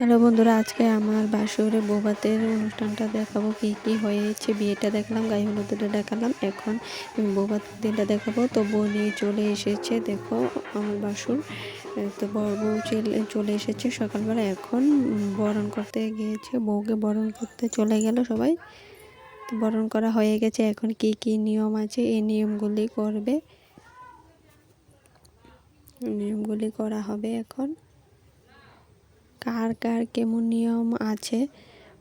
Hello বন্ধুরা, আজকে আমার বাসরে বৌভাতের অনুষ্ঠানটা দেখাবো। কি হয়েছে, বিয়েটা দেখালাম, গায়ে হলুদটা দেখালাম, এখন বৌভাতের দিনটা দেখাবো। তো বউ নিয়ে চলে এসেছে, দেখো আমার বাসুর। তো বর বউ চলে এসেছে সকালবেলা। এখন বরণ করতে গিয়েছে, বউকে বরণ করতে চলে গেল সবাই। তো বরণ করা হয়ে গেছে, এখন কি নিয়ম আছে এই নিয়মগুলি করা হবে এখন। কার কার কেমন নিয়ম আছে,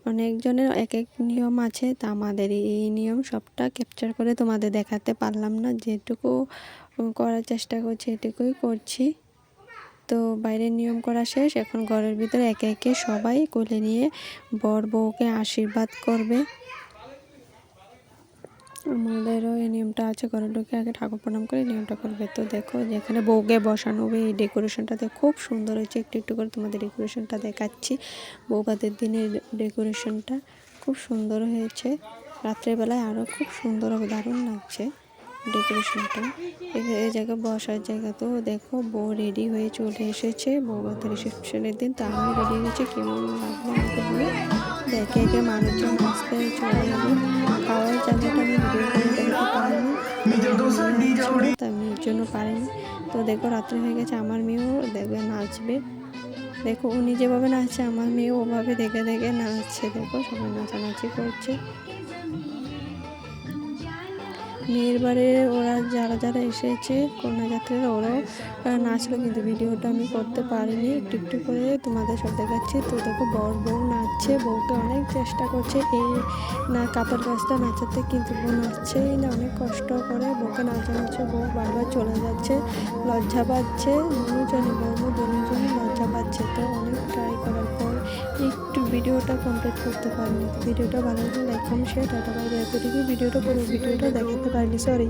অনেকজনের এক এক নিয়ম আছে। তা আমাদের এই নিয়ম সবটা ক্যাপচার করে তোমাদের দেখাতে পারলাম না, যেটুকু করার চেষ্টা করছি এটুকুই করছি। তো বাইরের নিয়ম করা শেষ, এখন ঘরের ভিতরে একে একে সবাই কোলে নিয়ে বর বউকে আশীর্বাদ করবে। আমাদেরও এই নিয়মটা আছে, ঘরে ঢুকে আগে ঠাকুর প্রণাম করে নিয়মটা করবে। তো দেখো যেখানে বউকে বসানো হবে, এই ডেকোরেশনটাতে খুব সুন্দর হয়েছে। একটু একটু করে তোমাদের ডেকোরেশনটা দেখাচ্ছি। বৌভাতের দিনের ডেকোরেশনটা খুব সুন্দর হয়েছে, রাত্রেবেলায় আরও খুব সুন্দর হবে, দারুণ লাগছে ডেকোরেশনটা। এই জায়গায় বসার জায়গা। তো দেখো বউ রেডি হয়ে চলে এসেছে বৌভাতের রিসেপশনের দিন। তো আমি রেডি হয়েছি, কেমন লাগলো আমাকে বলে। দেখে একে মানুষজন আসতে চলে এলো। খাওয়ার জায়গাটা আমি ভিডিও করে দেখাতে পারিনি, তাই মেয়ের জন্য পারিনি। তো দেখো রাত্রে হয়ে গেছে, আমার মেয়েও দেখবে নাচবে। দেখো উনি যেভাবে নাচছে, আমার মেয়েও ওভাবে দেখে দেখে নাচছে। দেখো সবাই নাচানাচি করছে। মেয়ের বাড়ি ওরা যারা যারা এসেছে কন্যাযাত্রীরা, ওরাও নাচলো, কিন্তু ভিডিওটা আমি করতে পারিনি, একটু একটু করে তোমাদের সব দেখাচ্ছি। তো দেখো বর বউ নাচছে, বউকে অনেক চেষ্টা করছে এই না কাপড় কাজটা নাচাতে, কিন্তু বউ নাচছেই না, অনেক কষ্ট করে বউকে নাচাচ্ছে। বউ বারবার চলে যাচ্ছে, লজ্জা পাচ্ছে, দুজনই লজ্জা পাচ্ছে। তো অনেক ট্রাই করার পর একটু ভিডিওটা কমপ্লিট করতে পারিনি। ভিডিওটা ভালো লাগলে like comment share, tata bye bye. এতটুকু ভিডিওটা পুরো ভিডিওটা দেখাতে পারিনি, সরি।